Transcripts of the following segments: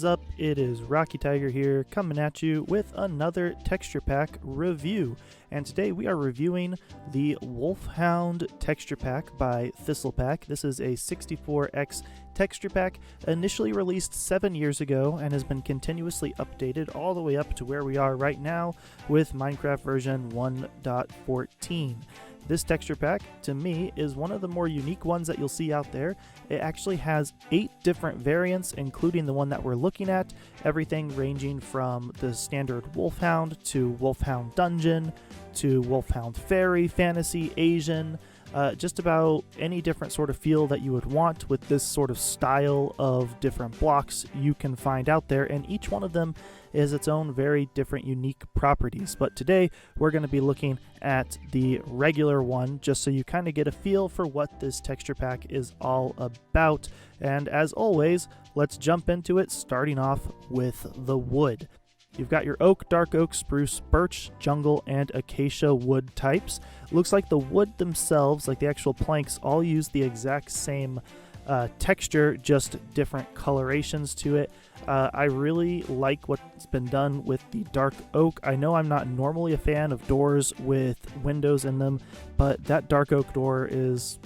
is up? It is Rocky Tiger here, coming at you with another texture pack review. And today we are reviewing the Wolfhound texture pack by ThistlePack. This is a 64x texture pack, initially released 7 years ago and has been continuously updated all the way up to where we are right now with Minecraft version 1.14. This texture pack, to me, is one of the more unique ones that you'll see out there. It actually has 8 different variants, including the one that we're looking at, everything ranging from the standard Wolfhound to Wolfhound Dungeon to Wolfhound Fairy, Fantasy, Asian, just about any different sort of feel that you would want with this sort of style of different blocks you can find out there, and each one of them is its own very different unique properties. But today we're going to be looking at the regular one just so you kind of get a feel for what this texture pack is all about. And as always, let's jump into it, starting off with the wood. You've got your oak, dark oak, spruce, birch, jungle, and acacia wood types. Looks like the wood themselves, like the actual planks, all use the exact same texture, just different colorations to it. I really like what's been done with the dark oak. I know I'm not normally a fan of doors with windows in them, but that dark oak door is,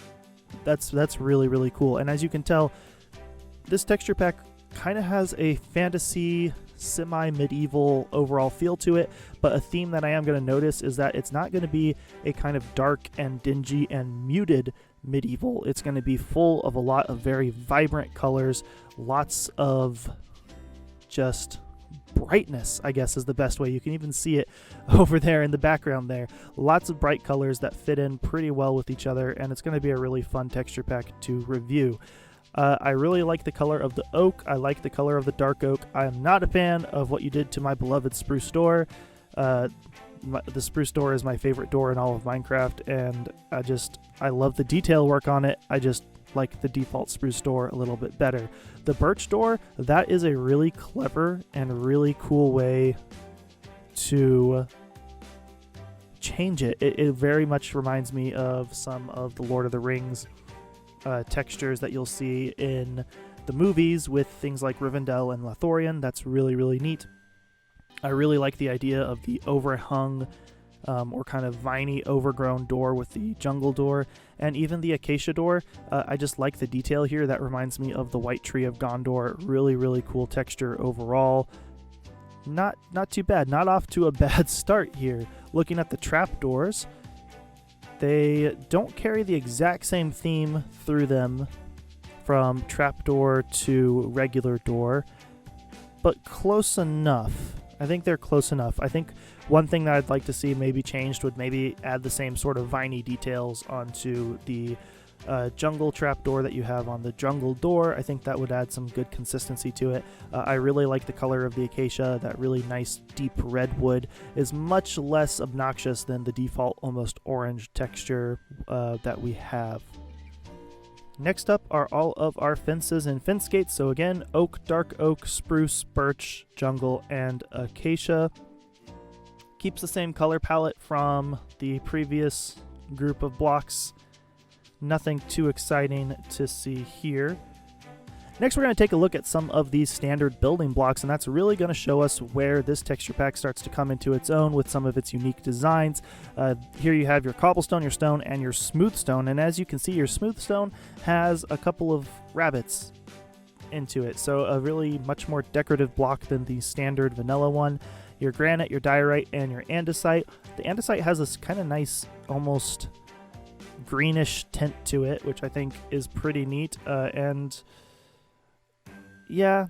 that's really, really cool. And as you can tell, this texture pack kind of has a fantasy, semi-medieval overall feel to it, but a theme that I am going to notice is that it's not going to be a kind of dark and dingy and muted medieval. It's going to be full of a lot of very vibrant colors, lots of just brightness, I guess is the best way. You can even see it over there in the background there. Lots of bright colors that fit in pretty well with each other, and it's going to be a really fun texture pack to review. I really like the color of the oak. I like the color of the dark oak. I am not a fan of what you did to my beloved spruce door. The spruce door is my favorite door in all of Minecraft, and I love the detail work on it. I just like the default spruce door a little bit better. The birch door, that is a really clever and really cool way to change it. It very much reminds me of some of the Lord of the Rings textures that you'll see in the movies with things like Rivendell and Lothlorien. That's really, really neat. I really like the idea of the overhung or kind of viney overgrown door with the jungle door, and even the acacia door. I just like the detail here. That reminds me of the White Tree of Gondor. Really, really cool texture overall. Not too bad. Not off to a bad start here. Looking at the trapdoors, they don't carry the exact same theme through them from trapdoor to regular door, but close enough. I think they're close enough. I think one thing that I'd like to see maybe changed would maybe add the same sort of viney details onto the jungle trapdoor that you have on the jungle door. I think that would add some good consistency to it. I really like the color of the acacia. That really nice deep red wood is much less obnoxious than the default almost orange texture that we have. Next up are all of our fences and fence gates. So again, oak, dark oak, spruce, birch, jungle, and acacia. Keeps the same color palette from the previous group of blocks. Nothing too exciting to see here. Next, we're going to take a look at some of these standard building blocks, and that's really going to show us where this texture pack starts to come into its own with some of its unique designs. Here you have your cobblestone, your stone, and your smooth stone, and as you can see, your smooth stone has a couple of rabbits into it, so a really much more decorative block than the standard vanilla one. Your granite, your diorite, and your andesite. The andesite has this kind of nice, almost greenish tint to it, which I think is pretty neat. And yeah,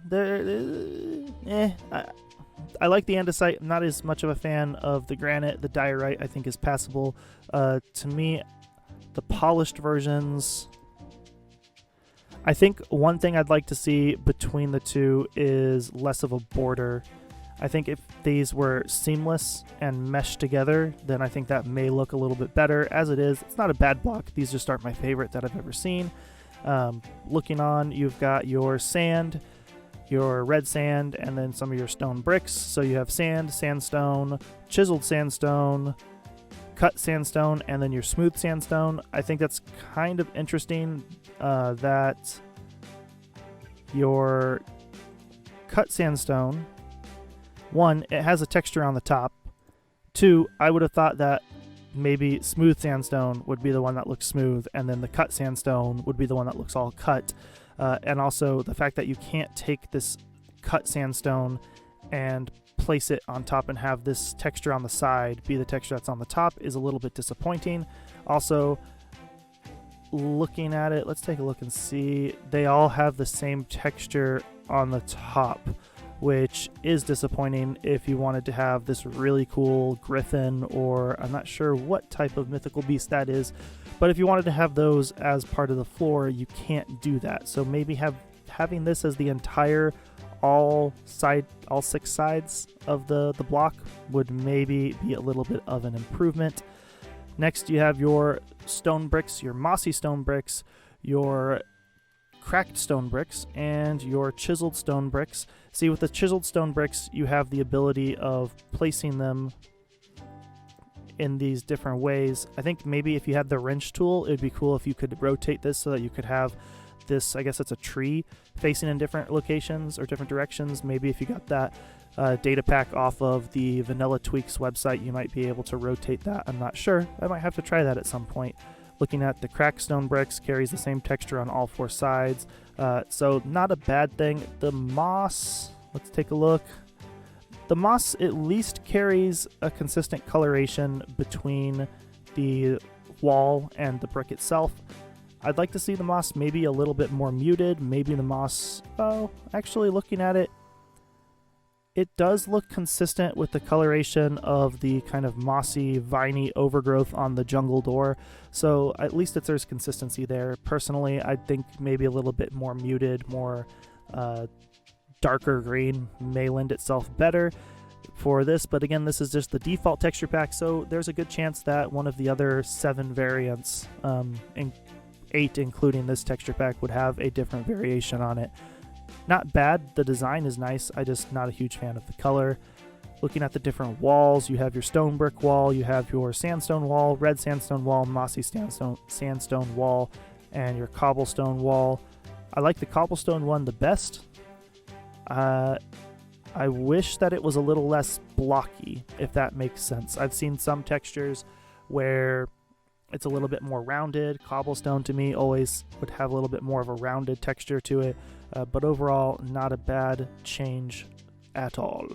I like the andesite. I'm not as much of a fan of the granite. The diorite I think is passable. To me, the polished versions, I think one thing I'd like to see between the two is less of a border. I think if these were seamless and meshed together, then I think that may look a little bit better. As it is, it's not a bad block. These just aren't my favorite that I've ever seen. Looking on, you've got your sand, your red sand, and then some of your stone bricks. So you have sand, sandstone, chiseled sandstone, cut sandstone, and then your smooth sandstone. I think that's kind of interesting that your cut sandstone, one, it has a texture on the top. Two, I would have thought that maybe smooth sandstone would be the one that looks smooth, and then the cut sandstone would be the one that looks all cut. And also the fact that you can't take this cut sandstone and place it on top and have this texture on the side be the texture that's on the top is a little bit disappointing. Also, looking at it, let's take a look and see. They all have the same texture on the top, which is disappointing if you wanted to have this really cool griffin, or I'm not sure what type of mythical beast that is, but if you wanted to have those as part of the floor, you can't do that. So maybe having this as the entire all 6 sides of the block would maybe be a little bit of an improvement. Next, you have your stone bricks, your mossy stone bricks, your cracked stone bricks, and your chiseled stone bricks. See, with the chiseled stone bricks, you have the ability of placing them in these different ways. I think maybe if you had the wrench tool, it'd be cool if you could rotate this so that you could have this, I guess it's a tree, facing in different locations or different directions. Maybe if you got that data pack off of the Vanilla Tweaks website, you might be able to rotate that. I'm not sure. I might have to try that at some point. Looking at the cracked stone bricks, carries the same texture on all 4 sides. So not a bad thing. The moss, let's take a look. The moss at least carries a consistent coloration between the wall and the brick itself. I'd like to see the moss maybe a little bit more muted. Maybe the moss, oh, actually looking at it, it does look consistent with the coloration of the kind of mossy, viney overgrowth on the jungle door. So at least there's consistency there. Personally, I think maybe a little bit more muted, more darker green may lend itself better for this. But again, this is just the default texture pack, so there's a good chance that one of the other 7 variants, 8 including this texture pack, would have a different variation on it. Not bad, the design is nice, I just not a huge fan of the color. Looking at the different walls, you have your stone brick wall, you have your sandstone wall, red sandstone wall, mossy sandstone wall, and your cobblestone wall. I like the cobblestone one the best. I wish that it was a little less blocky, if that makes sense. I've seen some textures where it's a little bit more rounded. Cobblestone to me always would have a little bit more of a rounded texture to it, but overall not a bad change at all.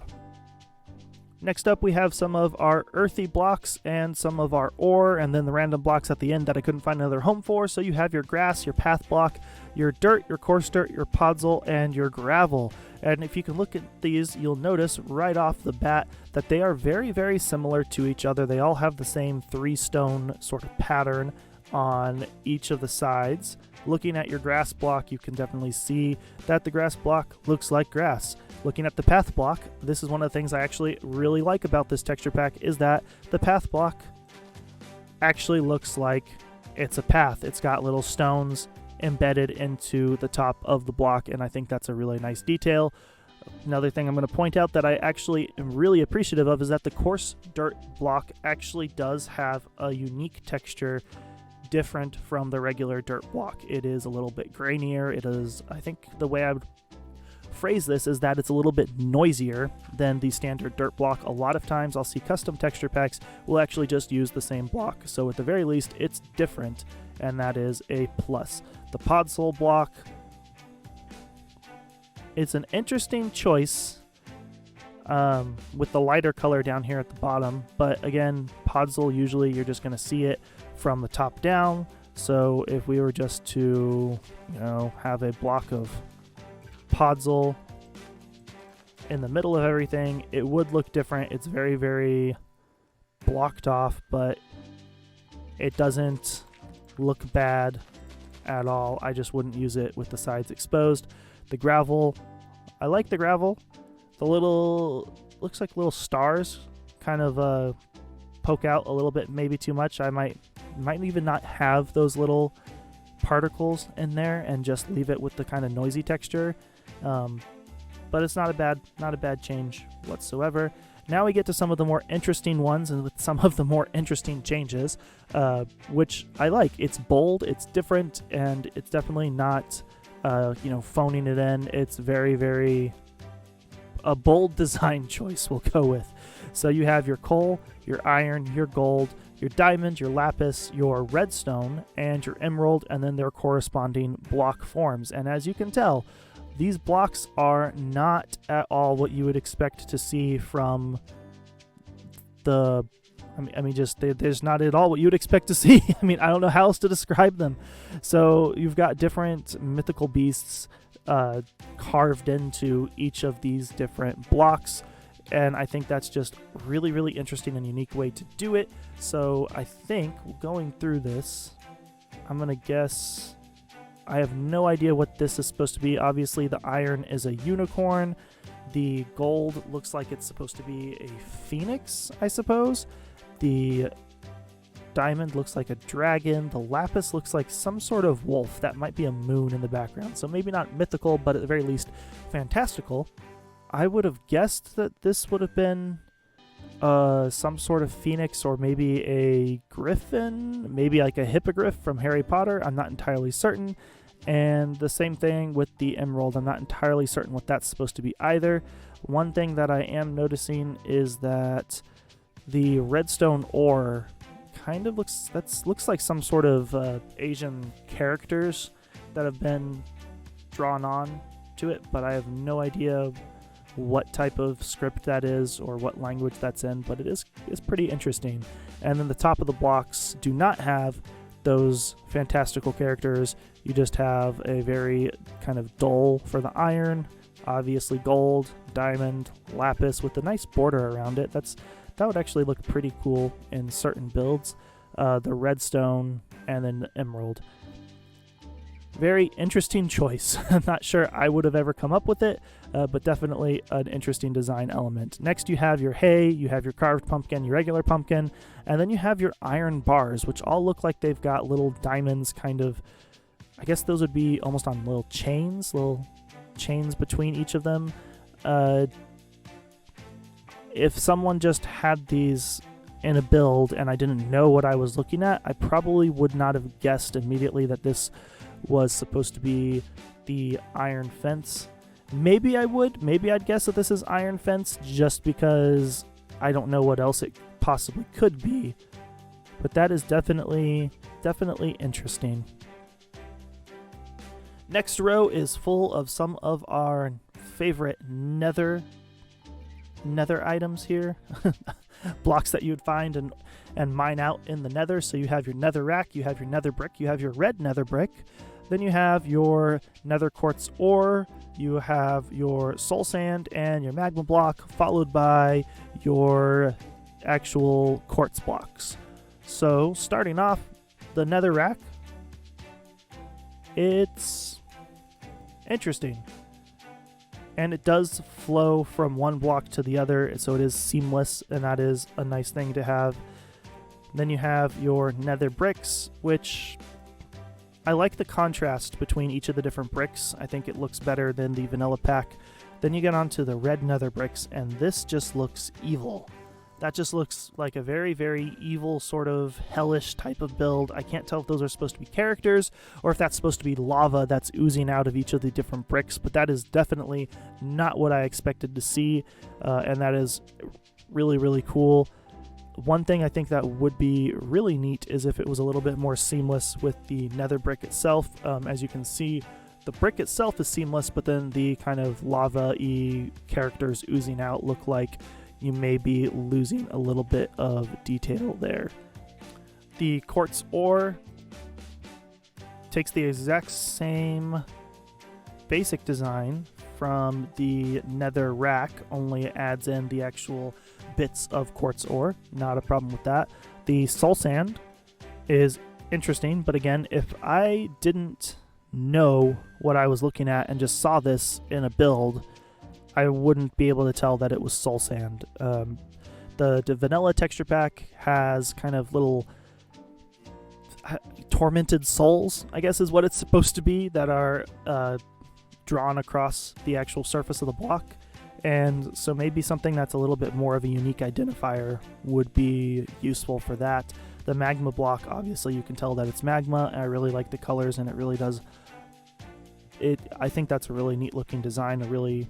Next up, we have some of our earthy blocks and some of our ore, and then the random blocks at the end that I couldn't find another home for. So you have your grass, your path block, your dirt, your coarse dirt, your podzol, and your gravel. And if you can look at these, you'll notice right off the bat that they are very, very similar to each other. They all have the same 3-stone sort of pattern on each of the sides. Looking at your grass block, you can definitely see that the grass block looks like grass. Looking at the path block, this is one of the things I actually really like about this texture pack, is that the path block actually looks like it's a path. It's got little stones embedded into the top of the block, and I think that's a really nice detail. Another thing I'm going to point out that I actually am really appreciative of is that the coarse dirt block actually does have a unique texture different from the regular dirt block. It is a little bit grainier. It is, I think the way I would phrase this is that it's a little bit noisier than the standard dirt block. A lot of times I'll see custom texture packs will actually just use the same block, so at the very least it's different, and that is a plus. The podzol block, it's an interesting choice with the lighter color down here at the bottom, but again, podzol, usually you're just going to see it from the top down. So if we were just to, have a block of podzol in the middle of everything, it would look different. It's very, very blocked off, but it doesn't look bad at all. I just wouldn't use it with the sides exposed. The gravel, I like the gravel. The little, looks like little stars kind of poke out a little bit, maybe too much. I might even not have those little particles in there and just leave it with the kind of noisy texture. But it's not a bad change whatsoever. Now we get to some of the more interesting ones and with some of the more interesting changes, which I like. It's bold, it's different, and it's definitely not, phoning it in. It's very, very a bold design choice we'll go with. So you have your coal, your iron, your gold, your diamond, your lapis, your redstone, and your emerald, and then their corresponding block forms. And as you can tell, these blocks are not at all what you would expect to see from the... there's not at all what you'd expect to see. I mean, I don't know how else to describe them. So you've got different mythical beasts carved into each of these different blocks, and I think that's just really, really interesting and unique way to do it. So I think going through this, I'm gonna guess, I have no idea what this is supposed to be. Obviously the iron is a unicorn, the gold looks like it's supposed to be a phoenix, I suppose. The diamond looks like a dragon. The lapis looks like some sort of wolf. That might be a moon in the background. So maybe not mythical, but at the very least fantastical. I would have guessed that this would have been some sort of phoenix, or maybe a griffin, maybe like a hippogriff from Harry Potter. I'm not entirely certain. And the same thing with the emerald. I'm not entirely certain what that's supposed to be either. One thing that I am noticing is that the redstone ore kind of looks like some sort of Asian characters that have been drawn on to it, but I have no idea what type of script that is or what language that's in, but it's pretty interesting. And then the top of the blocks do not have those fantastical characters. You just have a very kind of dull for the iron, obviously gold, diamond, lapis with a nice border around it. That would actually look pretty cool in certain builds. The redstone and then the emerald. Very interesting choice. I'm not sure I would have ever come up with it, but definitely an interesting design element. Next you have your hay, you have your carved pumpkin, your regular pumpkin, and then you have your iron bars, which all look like they've got little diamonds kind of, I guess those would be almost on little chains between each of them. If someone just had these in a build and I didn't know what I was looking at, I probably would not have guessed immediately that this was supposed to be the iron fence. Maybe I would. Maybe I'd guess that this is iron fence just because I don't know what else it possibly could be. But that is definitely interesting. Next row is full of some of our favorite nether items here. Blocks that you would find and mine out in the nether. So you have your nether rack, you have your nether brick, you have your red nether brick, then you have your nether quartz ore, you have your soul sand and your magma block, followed by your actual quartz blocks. So starting off, the nether rack, it's interesting. And it does flow from one block to the other, so it is seamless, and that is a nice thing to have. Then you have your nether bricks, which I like the contrast between each of the different bricks. I think it looks better than the vanilla pack. Then you get onto the red nether bricks, and this just looks evil. That just looks like a very, very evil sort of hellish type of build. I can't tell if those are supposed to be characters or if that's supposed to be lava that's oozing out of each of the different bricks, but that is definitely not what I expected to see, and that is really, really cool. One thing I think that would be really neat is if it was a little bit more seamless with the nether brick itself. As you can see, the brick itself is seamless, but then the kind of lava-y characters oozing out look like you may be losing a little bit of detail there. The quartz ore takes the exact same basic design from the nether rack, only it adds in the actual bits of quartz ore. Not a problem with that. The soul sand is interesting, but again, if I didn't know what I was looking at and just saw this in a build, I wouldn't be able to tell that it was soul sand. The vanilla texture pack has kind of little tormented souls, I guess is what it's supposed to be, that are drawn across the actual surface of the block. And so maybe something that's a little bit more of a unique identifier would be useful for that. The magma block, obviously you can tell that it's magma, and I really like the colors, and it really does. I think that's a really neat looking design, a really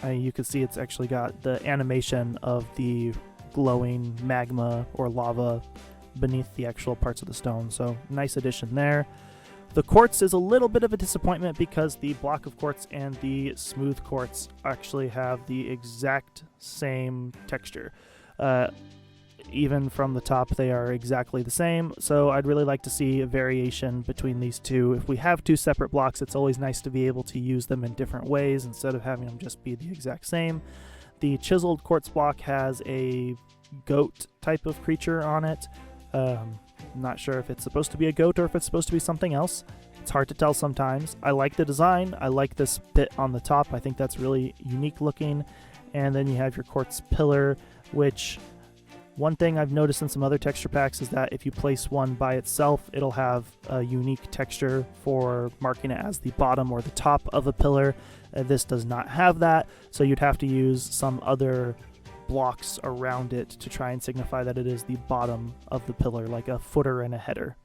You can see it's actually got the animation of the glowing magma or lava beneath the actual parts of the stone. So nice addition there. The quartz is a little bit of a disappointment because the block of quartz and the smooth quartz actually have the exact same texture. Even from the top, they are exactly the same, so I'd really like to see a variation between these two. If we have two separate blocks, it's always nice to be able to use them in different ways instead of having them just be the exact same. The chiseled quartz block has a goat type of creature on it. I'm not sure if it's supposed to be a goat or if it's supposed to be something else. It's hard to tell sometimes. I like the design. I like this bit on the top. I think that's really unique looking. And then you have your quartz pillar, which one thing I've noticed in some other texture packs is that if you place one by itself, it'll have a unique texture for marking it as the bottom or the top of a pillar. This does not have that, so you'd have to use some other blocks around it to try and signify that it is the bottom of the pillar, like a footer and a header.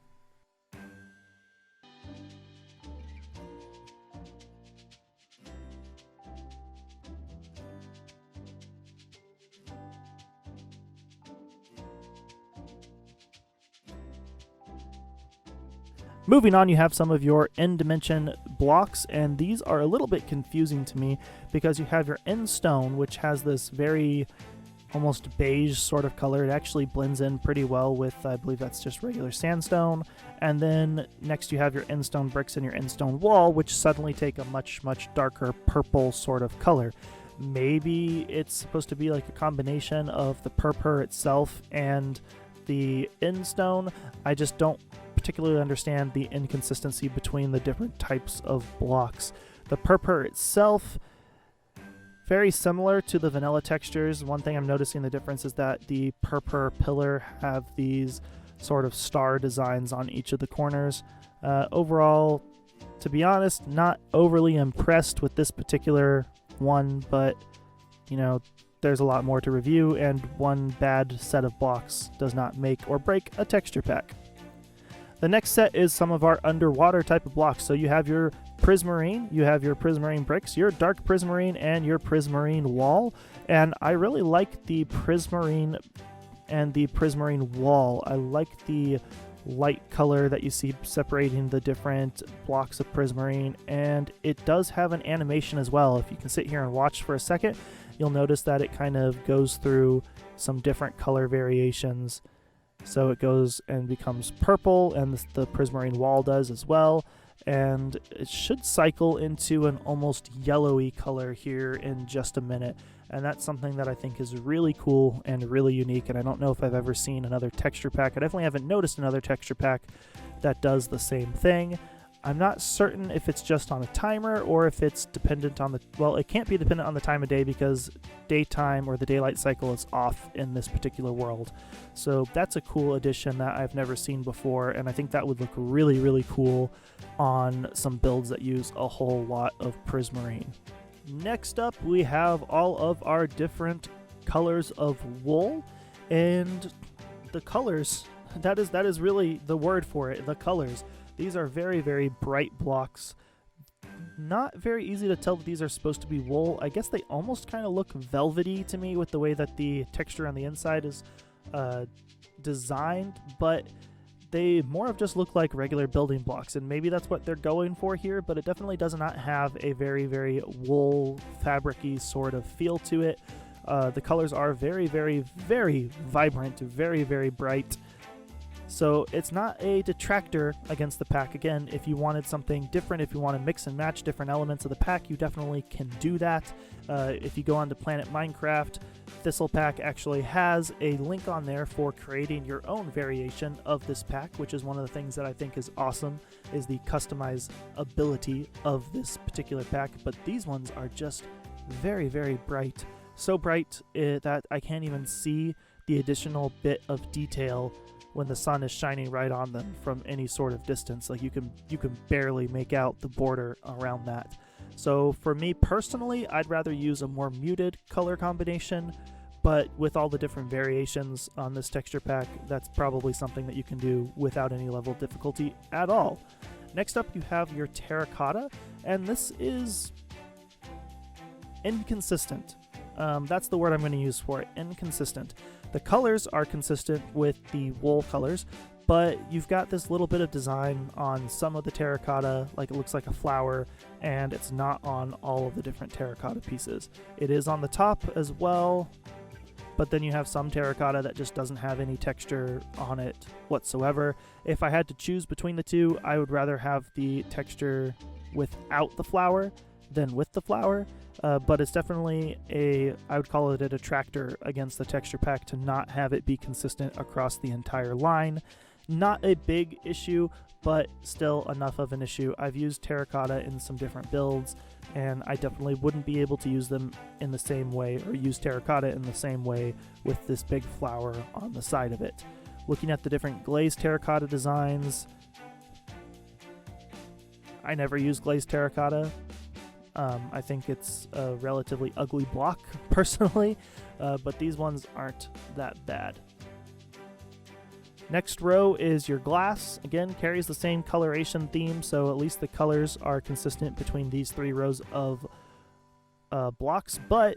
Moving on, you have some of your end dimension blocks, and these are a little bit confusing to me because you have your end stone, which has this very almost beige sort of color. It actually blends in pretty well with, I believe that's just regular sandstone. And then next you have your end stone bricks and your end stone wall, which suddenly take a much darker purple sort of color. Maybe it's supposed to be like a combination of the purpur itself and the end stone. I just don't particularly understand the inconsistency between the different types of blocks. The purpur itself, very similar to the vanilla textures. One thing I'm noticing the difference is that the purpur pillar have these sort of star designs on each of the corners. Overall, to be honest, not overly impressed with this particular one, but you know, there's a lot more to review, and one bad set of blocks does not make or break a texture pack. The next set is some of our underwater type of blocks. So you have your prismarine, you have your prismarine bricks, your dark prismarine, and your prismarine wall. And I really like the prismarine and the prismarine wall. I like the light color that you see separating the different blocks of prismarine, and it does have an animation as well. If you can sit here and watch for a second, you'll notice that it kind of goes through some different color variations. So it goes and becomes purple, and the prismarine wall does as well. And it should cycle into an almost yellowy color here in just a minute. And that's something that I think is really cool and really unique. And I don't know if I've ever seen another texture pack. I definitely haven't noticed another texture pack that does the same thing. I'm not certain if it's just on a timer or if it's dependent on the... Well, it can't be dependent on the time of day because daytime or the daylight cycle is off in this particular world. So that's a cool addition that I've never seen before, and I think that would look really cool on some builds that use a whole lot of prismarine. Next up, we have all of our different colors of wool, and the colors, that is really the word for it, the colors. These are very bright blocks. Not very easy to tell that these are supposed to be wool. I guess they almost kind of look velvety to me with the way that the texture on the inside is designed, but they more of just look like regular building blocks, and maybe that's what they're going for here, but it definitely does not have a very wool fabric-y sort of feel to it. The colors are very vibrant, very bright. So it's not a detractor against the pack. Again, if you wanted something different, if you want to mix and match different elements of the pack, you definitely can do that. If you go on to Planet Minecraft, ThistlePack actually has a link on there for creating your own variation of this pack, which is one of the things that I think is awesome, is the customizability of this particular pack. But these ones are just very bright. So bright that I can't even see the additional bit of detail when the sun is shining right on them from any sort of distance. Like you can barely make out the border around that. So for me personally, I'd rather use a more muted color combination, but with all the different variations on this texture pack, that's probably something that you can do without any level of difficulty at all. Next up, you have your terracotta, and this is inconsistent. That's the word I'm going to use for it, inconsistent. The colors are consistent with the wool colors, but you've got this little bit of design on some of the terracotta, like it looks like a flower, and it's not on all of the different terracotta pieces. It is on the top as well, but then you have some terracotta that just doesn't have any texture on it whatsoever. If I had to choose between the two, I would rather have the texture without the flower than with the flower. But it's definitely I would call it a detractor against the texture pack to not have it be consistent across the entire line. Not a big issue, but still enough of an issue. I've used terracotta in some different builds, and I definitely wouldn't be able to use them in the same way, or use terracotta in the same way with this big flower on the side of it. Looking at the different glazed terracotta designs, I never use glazed terracotta. I think it's a relatively ugly block, personally, but these ones aren't that bad. Next row is your glass. Again, carries the same coloration theme, so at least the colors are consistent between these 3 rows of blocks, but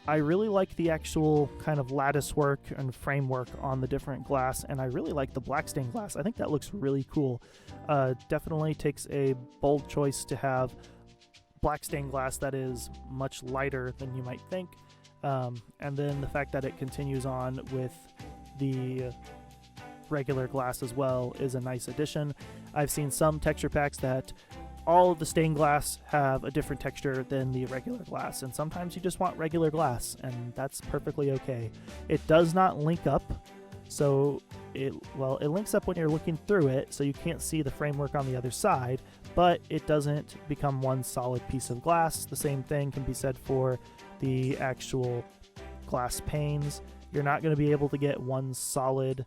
I really like the actual kind of lattice work and framework on the different glass, and I really like the black stained glass. I think that looks really cool. Definitely takes a bold choice to have black stained glass that is much lighter than you might think, and then the fact that it continues on with the regular glass as well is a nice addition. I've seen some texture packs that all of the stained glass have a different texture than the regular glass, and sometimes you just want regular glass, and that's perfectly okay. It does not link up, so it links up when you're looking through it, so you can't see the framework on the other side, but it doesn't become one solid piece of glass. The same thing can be said for the actual glass panes. You're not going to be able to get one solid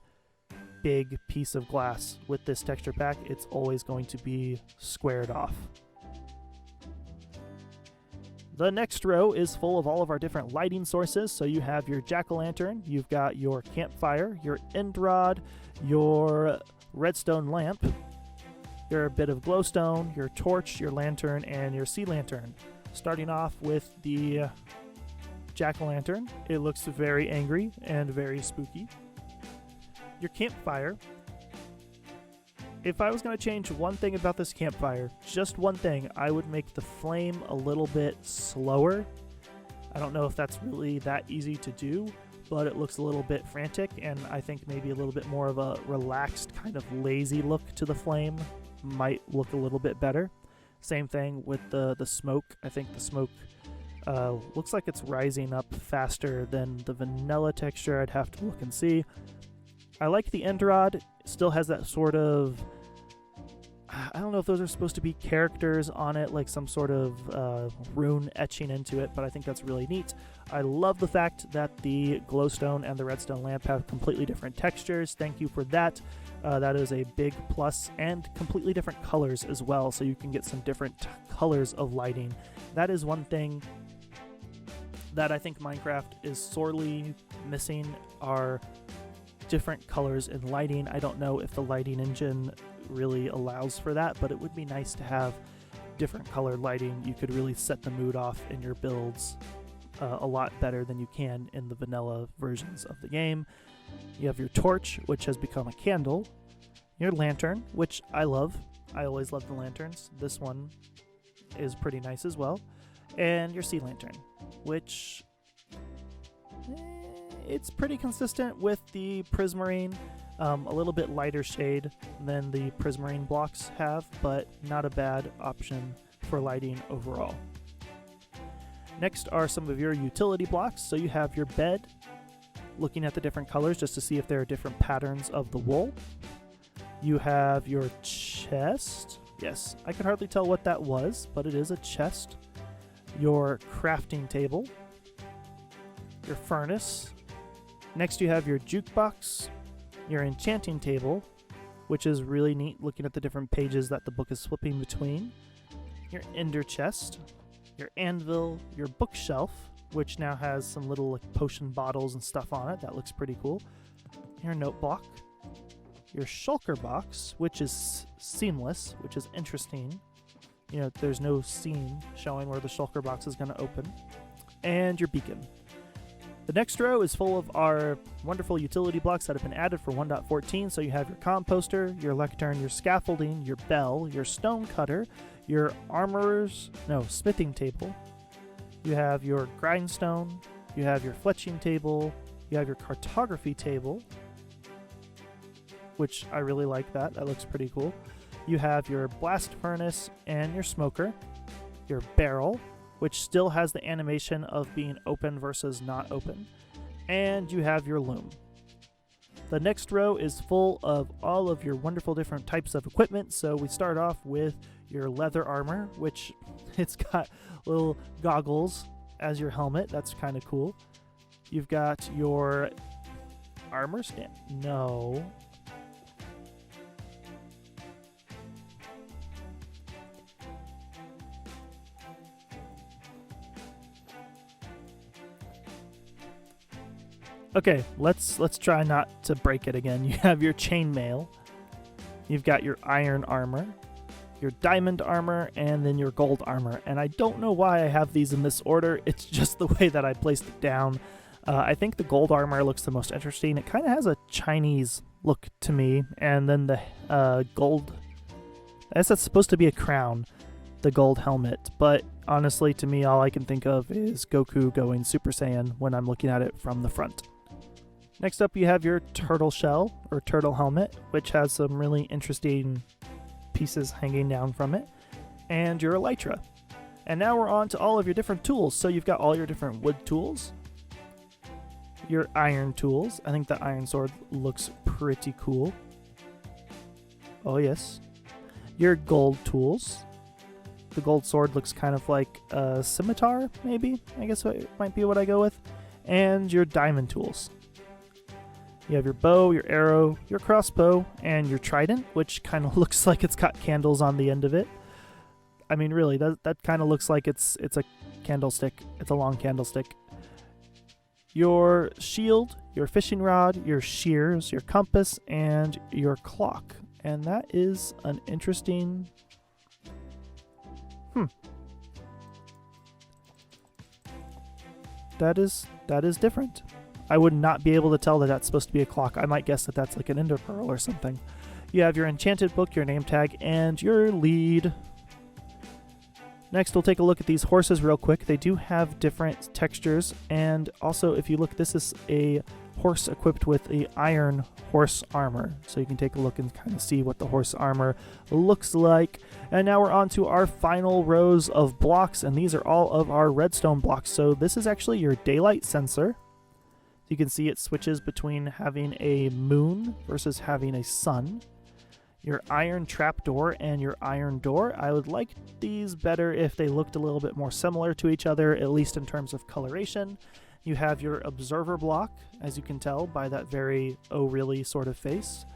big piece of glass with this texture pack. It's always going to be squared off. The next row is full of all of our different lighting sources. So you have your jack-o'-lantern, you've got your campfire, your end rod, your redstone lamp, your bit of glowstone, your torch, your lantern, and your sea lantern. Starting off with the jack-o'-lantern, it looks very angry and very spooky. Your campfire. If I was going to change one thing about this campfire, just one thing, I would make the flame a little bit slower. I don't know if that's really that easy to do, but it looks a little bit frantic, and I think maybe a little bit more of a relaxed, kind of lazy look to the flame might look a little bit better. Same thing with the smoke. I think the smoke looks like it's rising up faster than the vanilla texture. I'd have to look and see. I like the end rod. It still has that sort of, I don't know if those are supposed to be characters on it, like some sort of rune etching into it, but I think that's really neat. I love the fact that the glowstone and the redstone lamp have completely different textures. Thank you for that. That is a big plus, and completely different colors as well, so you can get some different colors of lighting. That is one thing that I think Minecraft is sorely missing, are different colors in lighting. I don't know if the lighting engine really allows for that, but it would be nice to have different colored lighting. You could really set the mood off in your builds a lot better than you can in the vanilla versions of the game. You have your torch, which has become a candle. Your lantern, which I love. I always love the lanterns. This one is pretty nice as well. And your sea lantern, which it's pretty consistent with the prismarine, a little bit lighter shade than the prismarine blocks have, but not a bad option for lighting overall. Next are some of your utility blocks. So you have your bed, looking at the different colors just to see if there are different patterns of the wool. You have your chest. Yes, I can hardly tell what that was, but it is a chest. Your crafting table, your furnace. Next you have your jukebox, your enchanting table, which is really neat looking at the different pages that the book is flipping between, your ender chest, your anvil, your bookshelf, which now has some little potion bottles and stuff on it. That looks pretty cool. Your note block, your shulker box, which is seamless, which is interesting. there's no seam showing where the shulker box is going to open. And your beacon. The next row is full of our wonderful utility blocks that have been added for 1.14. So you have your composter, your lectern, your scaffolding, your bell, your stone cutter, your smithing table. You have your grindstone, you have your fletching table, you have your cartography table, which I really like that. That looks pretty cool. You have your blast furnace and your smoker, your barrel, which still has the animation of being open versus not open, and you have your loom. The next row is full of all of your wonderful different types of equipment. So we start off with your leather armor, which it's got little goggles as your helmet. That's kind of cool. You've got your armor stand. No. Okay, let's try not to break it again. You have your chainmail, you've got your iron armor, your diamond armor, and then your gold armor. And I don't know why I have these in this order. It's just the way that I placed it down. I think the gold armor looks the most interesting. It kind of has a Chinese look to me. And then the gold, I guess that's supposed to be a crown, the gold helmet. But honestly, to me, all I can think of is Goku going Super Saiyan when I'm looking at it from the front. Next up, you have your turtle shell, or turtle helmet, which has some really interesting pieces hanging down from it, and your elytra. And now we're on to all of your different tools. So you've got all your different wood tools, your iron tools. I think the iron sword looks pretty cool. Oh yes. Your gold tools. The gold sword looks kind of like a scimitar, maybe? I guess it might be what I go with. And your diamond tools. You have your bow, your arrow, your crossbow, and your trident, which kind of looks like it's got candles on the end of it. I mean, really, that kind of looks like it's a candlestick. It's a long candlestick. Your shield, your fishing rod, your shears, your compass, and your clock. And that is an interesting... That is different. I would not be able to tell that that's supposed to be a clock. I might guess that that's like an ender pearl or something. You have your enchanted book, your name tag, and your lead. Next, we'll take a look at these horses real quick. They do have different textures, and also, if you look, this is a horse equipped with the iron horse armor. So you can take a look and kind of see what the horse armor looks like. And now we're on to our final rows of blocks, and these are all of our redstone blocks. So this is actually your daylight sensor. You can see it switches between having a moon versus having a sun. Your iron trapdoor and your iron door. I would like these better if they looked a little bit more similar to each other, at least in terms of coloration. You have your observer block, as you can tell by that very oh really sort of face.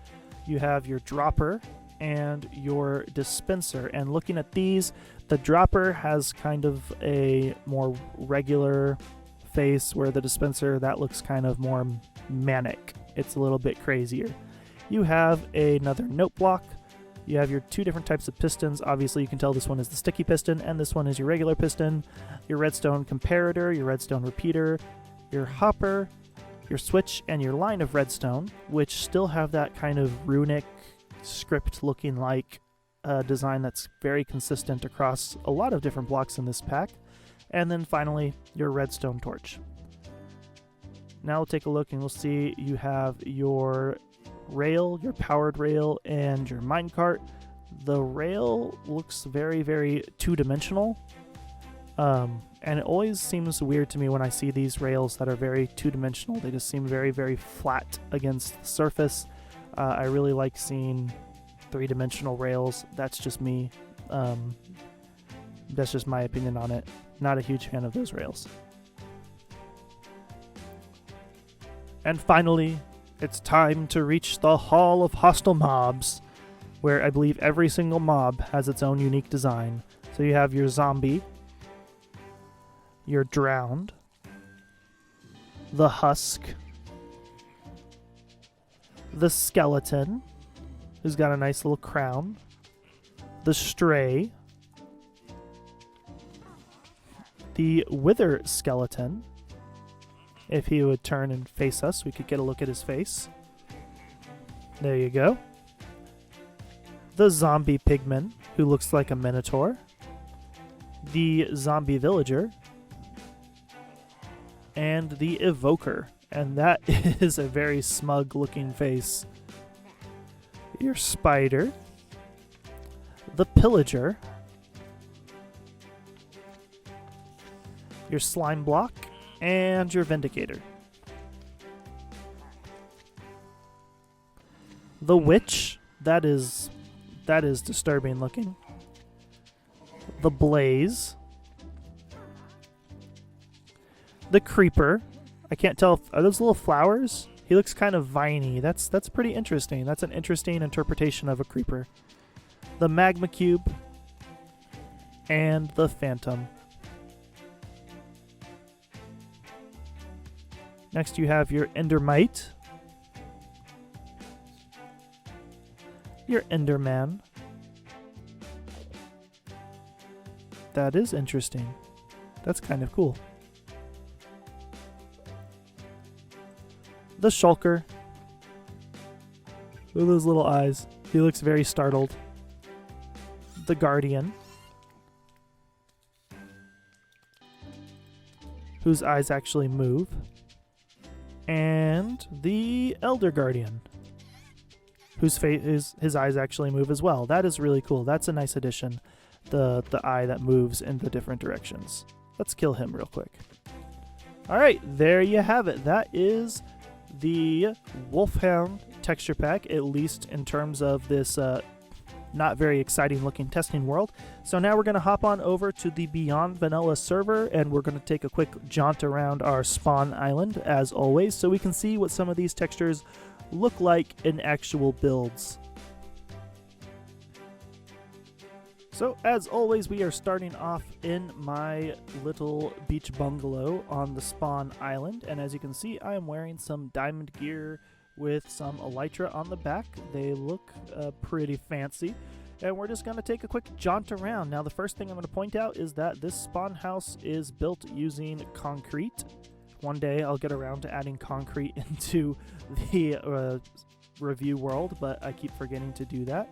You have your dropper and your dispenser. And looking at these, the dropper has kind of a more regular face, where the dispenser, that looks kind of more manic. It's a little bit crazier. You have another note block. You have your two different types of pistons. Obviously, you can tell this one is the sticky piston, and this one is your regular piston. Your redstone comparator, your redstone repeater, your hopper, your switch, and your line of redstone, which still have that kind of runic script looking like design that's very consistent across a lot of different blocks in this pack. And then finally, your redstone torch. Now we'll take a look and we'll see you have your rail, your powered rail, and your minecart. The rail looks very, very two-dimensional. And it always seems weird to me when I see these rails that are very two-dimensional. They just seem very, very flat against the surface. I really like seeing three-dimensional rails. That's just me. That's just my opinion on it. Not a huge fan of those rails. And finally, it's time to reach the Hall of Hostile Mobs, where I believe every single mob has its own unique design. So you have your zombie, your drowned, the husk, the skeleton, who's got a nice little crown, the stray, the Wither skeleton. If he would turn and face us, we could get a look at his face. There you go. The zombie pigman, who looks like a minotaur. The zombie villager. And the evoker. And that is a very smug looking face. Your spider. The pillager. Your slime block. And your vindicator. The witch. That is disturbing looking. The blaze. The creeper. I can't tell. Are those little flowers? He looks kind of viney. That's pretty interesting. That's an interesting interpretation of a creeper. The magma cube. And the phantom. Next you have your endermite. Your Enderman. That is interesting. That's kind of cool. The shulker. Look at those little eyes. He looks very startled. The guardian. Whose eyes actually move. And the elder guardian. Whose his eyes actually move as well. That is really cool. That's a nice addition. The eye that moves in the different directions. Let's kill him real quick. Alright, there you have it. That is the Wolfhound texture pack, at least in terms of this not very exciting looking testing world. So now we're going to hop on over to the Beyond Vanilla server, and we're going to take a quick jaunt around our spawn island as always, so we can see what some of these textures look like in actual builds. So as always, we are starting off in my little beach bungalow on the spawn island, and as you can see, I am wearing some diamond gear with some elytra on the back. They look pretty fancy, and we're just going to take a quick jaunt around. Now the first thing I'm going to point out is that this spawn house is built using concrete. One day I'll get around to adding concrete into the review world, but I keep forgetting to do that.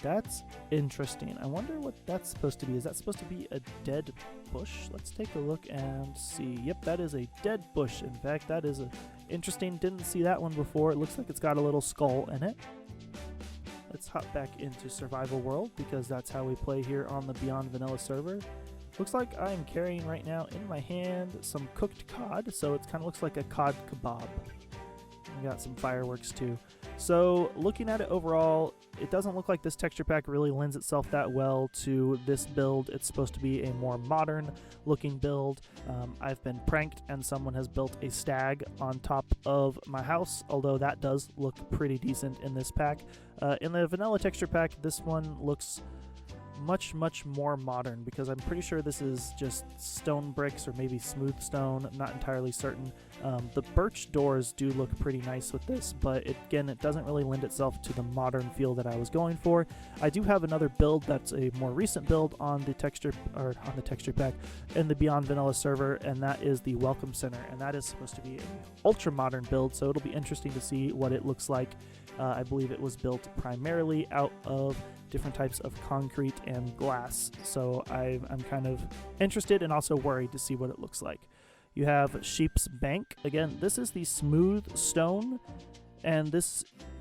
That's interesting. I wonder what that's supposed to be. Is that supposed to be a dead bush? Let's take a look and see. Yep, that is a dead bush. In fact, that is interesting. Didn't see that one before. It looks like it's got a little skull in it. Let's hop back into survival world, because that's how we play here on the Beyond Vanilla server. Looks like I'm carrying right now in my hand some cooked cod, so it kind of looks like a cod kebab. We got some fireworks too. So looking at it overall, it doesn't look like this texture pack really lends itself that well to this build. It's supposed to be a more modern looking build. I've been pranked and someone has built a stag on top of my house, although that does look pretty decent in this pack. In the vanilla texture pack, this one looks much more modern, because I'm pretty sure this is just stone bricks or maybe smooth stone. I'm not entirely certain. The birch doors do look pretty nice with this, but again, it doesn't really lend itself to the modern feel that I was going for. I do have another build that's a more recent build on the texture pack in the Beyond Vanilla server, and that is the Welcome Center, and that is supposed to be an ultra modern build, so it'll be interesting to see what it looks like. I believe it was built primarily out of different types of concrete and glass, so I'm kind of interested and also worried to see what it looks like. You have Sheep's Bank. Again, this is the smooth stone, and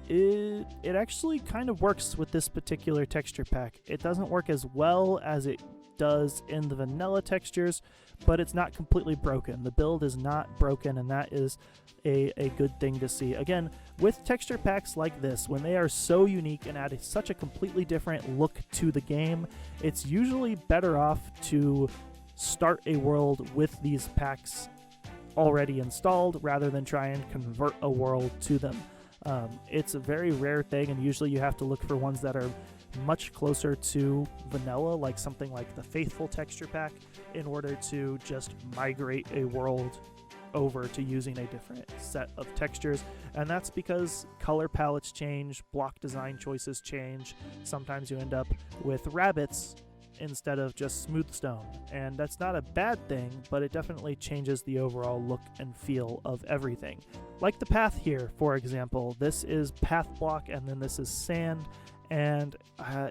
it actually kind of works with this particular texture pack. It doesn't work as well as it does in the vanilla textures, but it's not completely broken. The build is not broken, and that is a good thing to see. Again, with texture packs like this, when they are so unique and add such a completely different look to the game, it's usually better off to start a world with these packs already installed rather than try and convert a world to them. It's a very rare thing, and usually you have to look for ones that are much closer to vanilla, like something like the Faithful texture pack, in order to just migrate a world over to using a different set of textures. And that's because color palettes change, block design choices change. Sometimes you end up with rabbits instead of just smooth stone. And that's not a bad thing, but it definitely changes the overall look and feel of everything. Like the path here, for example. This is path block and then this is sand, and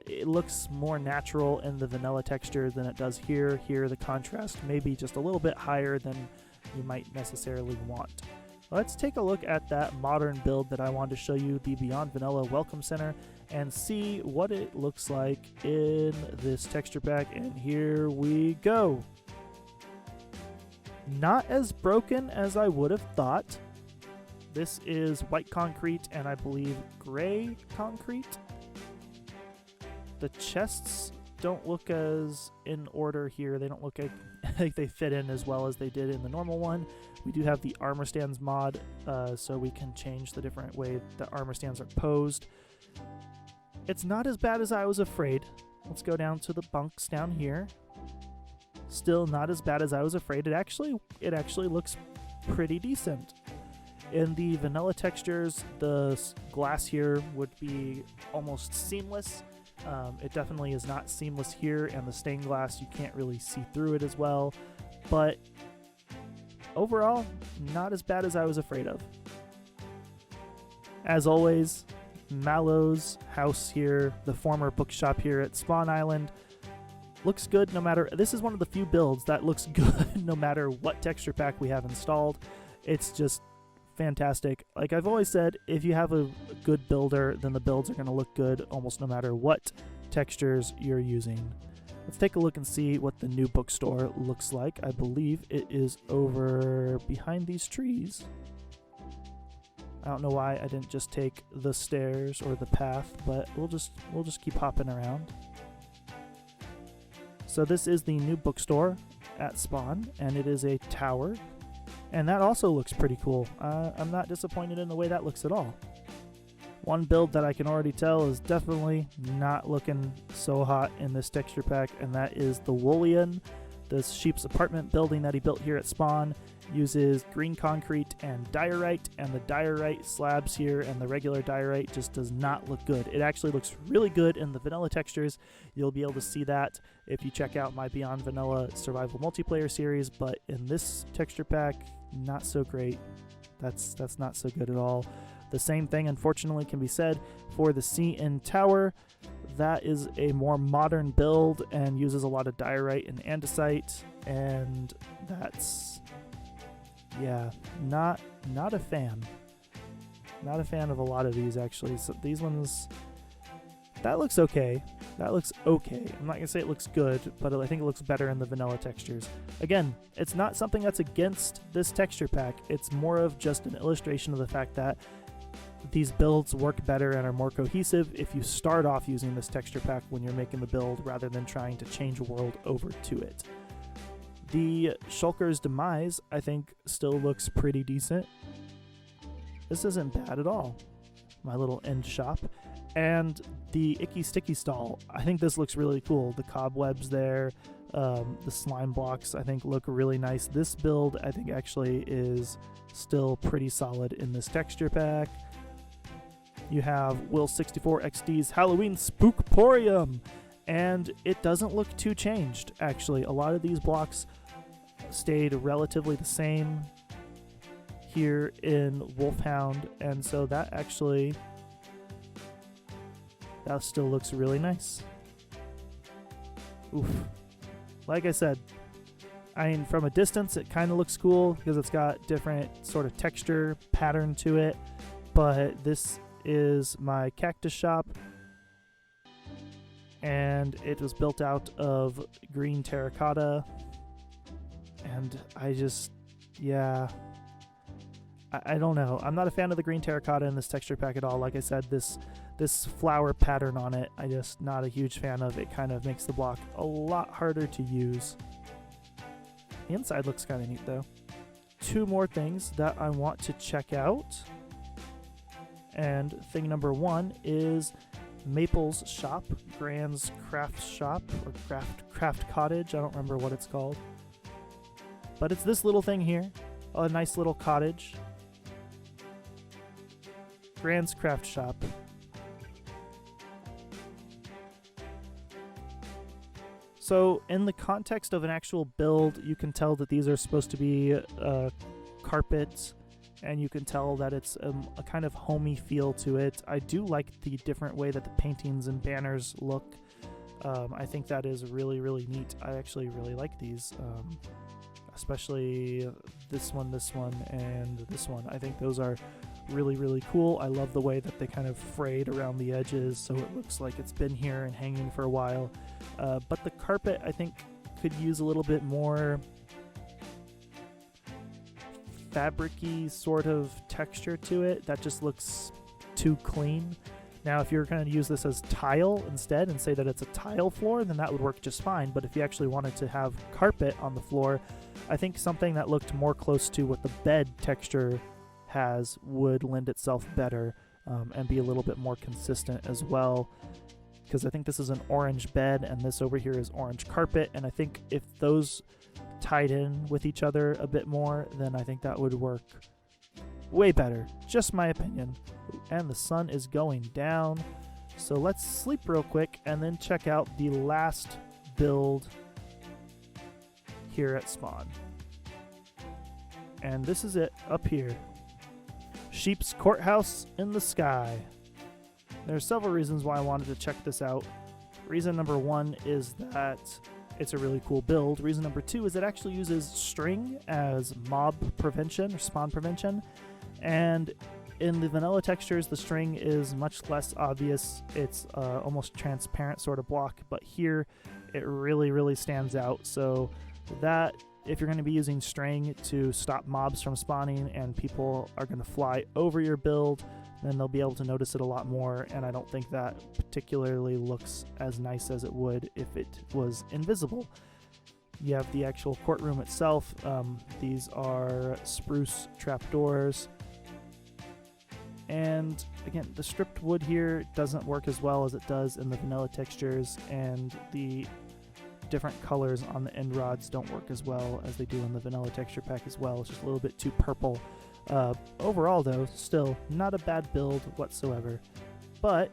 it looks more natural in the vanilla texture than it does here. Here the contrast may be just a little bit higher than you might necessarily want. Let's take a look at that modern build that I wanted to show you, the Beyond Vanilla Welcome Center, and see what it looks like in this texture pack. And here we go. Not as broken as I would have thought. This is white concrete and I believe gray concrete. The chests don't look as in order here. They don't look like they fit in as well as they did in the normal one. We do have the armor stands mod, so we can change the different way the armor stands are posed. It's not as bad as I was afraid. Let's go down to the bunks down here. Still not as bad as I was afraid. It actually looks pretty decent. In the vanilla textures, the glass here would be almost seamless. It definitely is not seamless here, and the stained glass, you can't really see through it as well. But overall, not as bad as I was afraid of. As always, Mallow's house here, the former bookshop here at Spawn Island, looks good no matter... This is one of the few builds that looks good no matter what texture pack we have installed. It's just fantastic. Like I've always said, if you have a good builder, then the builds are going to look good almost no matter what textures you're using. Let's take a look and see what the new bookstore looks like. I believe it is over behind these trees. I don't know why I didn't just take the stairs or the path, but we'll just keep hopping around. So this is the new bookstore at Spawn, and it is a tower. And that also looks pretty cool. I'm not disappointed in the way that looks at all. One build that I can already tell is definitely not looking so hot in this texture pack, and that is the Woolian. This sheep's apartment building that he built here at Spawn uses green concrete and diorite, and the diorite slabs here and the regular diorite just does not look good. It actually looks really good in the vanilla textures. You'll be able to see that if you check out my Beyond Vanilla Survival Multiplayer series, but in this texture pack, not so great. That's not so good at all. The same thing, unfortunately, can be said for the CN Tower. That is a more modern build and uses a lot of diorite and andesite, and that's, yeah, not a fan. Not a fan of a lot of these, actually. So these ones, that looks okay. That looks okay. I'm not going to say it looks good, but I think it looks better in the vanilla textures. Again, it's not something that's against this texture pack. It's more of just an illustration of the fact that these builds work better and are more cohesive if you start off using this texture pack when you're making the build rather than trying to change a world over to it. The Shulker's Demise, I think, still looks pretty decent. This isn't bad at all. My little end shop. And the Icky Sticky Stall, I think this looks really cool. The cobwebs there, the slime blocks, I think look really nice. This build, I think, actually is still pretty solid in this texture pack. You have Will64XD's Halloween Spookporium, and it doesn't look too changed, actually. A lot of these blocks stayed relatively the same here in Wolfhound, and so that actually, that still looks really nice. Oof. Like I said, I mean, from a distance, it kind of looks cool because it's got different sort of texture pattern to it, but this is my Cactus Shop, and it was built out of green terracotta, and I just, yeah, I don't know. I'm not a fan of the green terracotta in this texture pack at all. Like I said, this flower pattern on it, I just not a huge fan of. It kind of makes the block a lot harder to use. The inside looks kind of neat though. Two more things that I want to check out. And thing number one is Maple's shop, Grand's craft shop, or craft cottage. I don't remember what it's called. But it's this little thing here, a nice little cottage. Grand's craft shop. So in the context of an actual build, you can tell that these are supposed to be carpets, and you can tell that it's a kind of homey feel to it. I do like the different way that the paintings and banners look. I think that is really, really neat. I actually really like these, especially this one, and this one. I think those are really, really cool. I love the way that they kind of frayed around the edges, so it looks like it's been here and hanging for a while. But the carpet, I think, could use a little bit more fabric-y sort of texture to it. That just looks too clean. Now, if you're going to use this as tile instead and say that it's a tile floor, then that would work just fine. But if you actually wanted to have carpet on the floor, I think something that looked more close to what the bed texture has would lend itself better, and be a little bit more consistent as well. Because I think this is an orange bed and this over here is orange carpet, and I think if those tied in with each other a bit more, then I think that would work way better. Just my opinion. And the sun is going down, so let's sleep real quick and then check out the last build here at spawn. And this is it up here. Sheep's Courthouse in the sky. There are several reasons why I wanted to check this out. Reason number one is that it's a really cool build. Reason number two is it actually uses string as mob prevention or spawn prevention. And in the vanilla textures, the string is much less obvious. It's almost transparent sort of block, but here it really, really stands out. So that, if you're going to be using string to stop mobs from spawning and people are going to fly over your build, then they'll be able to notice it a lot more, and I don't think that particularly looks as nice as it would if it was invisible. You have the actual courtroom itself. These are spruce trapdoors. And again, the stripped wood here doesn't work as well as it does in the vanilla textures, and the different colors on the end rods don't work as well as they do in the vanilla texture pack as well. It's just a little bit too purple. Overall though, still not a bad build whatsoever. But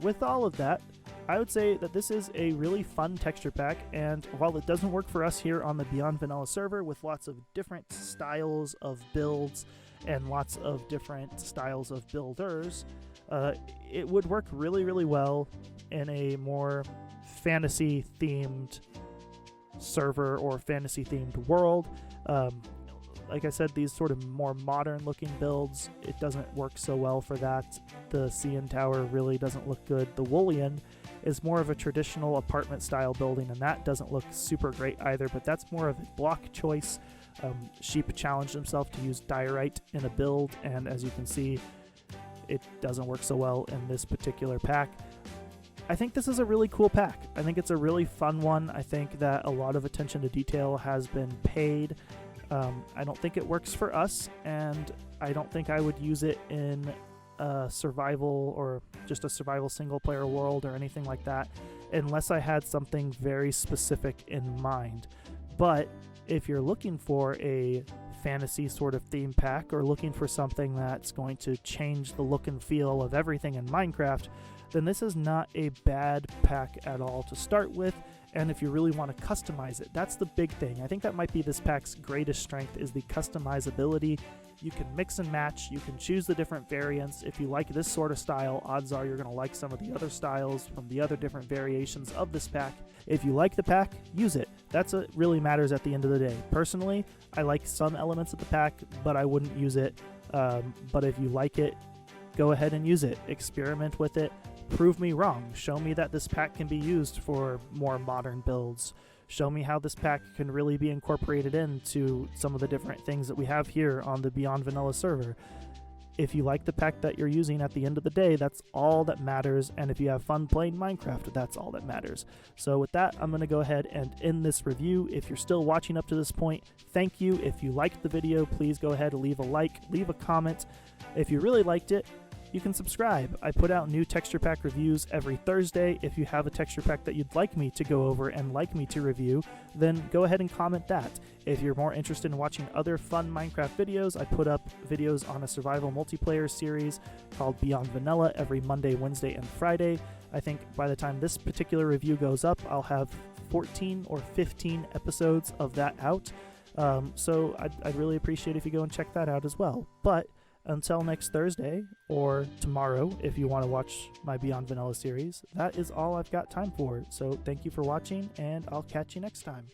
with all of that, I would say that this is a really fun texture pack, and while it doesn't work for us here on the Beyond Vanilla server with lots of different styles of builds and lots of different styles of builders, it would work really, really well in a more fantasy-themed server or fantasy-themed world. Like I said, these sort of more modern-looking builds, it doesn't work so well for that. The CN Tower really doesn't look good. The Woolian is more of a traditional apartment-style building, and that doesn't look super great either, but that's more of a block choice. Sheep challenged himself to use diorite in a build, and as you can see, it doesn't work so well in this particular pack. I think this is a really cool pack. I think it's a really fun one. I think that a lot of attention to detail has been paid. I don't think it works for us, and I don't think I would use it in a survival or just a survival single-player world or anything like that unless I had something very specific in mind. But if you're looking for a fantasy sort of theme pack or looking for something that's going to change the look and feel of everything in Minecraft, then this is not a bad pack at all to start with. And if you really want to customize it, that's the big thing. I think that might be this pack's greatest strength, is the customizability. You can mix and match, you can choose the different variants. If you like this sort of style, odds are you're going to like some of the other styles from the other different variations of this pack. If you like the pack, use it. That's what really matters at the end of the day. Personally, I like some elements of the pack, but I wouldn't use it. But if you like it, go ahead and use it. Experiment with it. Prove me wrong. Show me that this pack can be used for more modern builds. Show me how this pack can really be incorporated into some of the different things that we have here on the Beyond Vanilla server. If you like the pack that you're using at the end of the day, that's all that matters. And if you have fun playing Minecraft, that's all that matters. So with that, I'm going to go ahead and end this review. If you're still watching up to this point, thank you. If you liked the video, please go ahead and leave a like, leave a comment. If you really liked it, you can subscribe. I put out new texture pack reviews every Thursday. If you have a texture pack that you'd like me to go over and like me to review, then go ahead and comment that. If you're more interested in watching other fun Minecraft videos, I put up videos on a survival multiplayer series called Beyond Vanilla every Monday, Wednesday, and Friday. I think by the time this particular review goes up, I'll have 14 or 15 episodes of that out. So I'd really appreciate if you go and check that out as well. But until next Thursday, or tomorrow if you want to watch my Beyond Vanilla series, that is all I've got time for. So thank you for watching, and I'll catch you next time.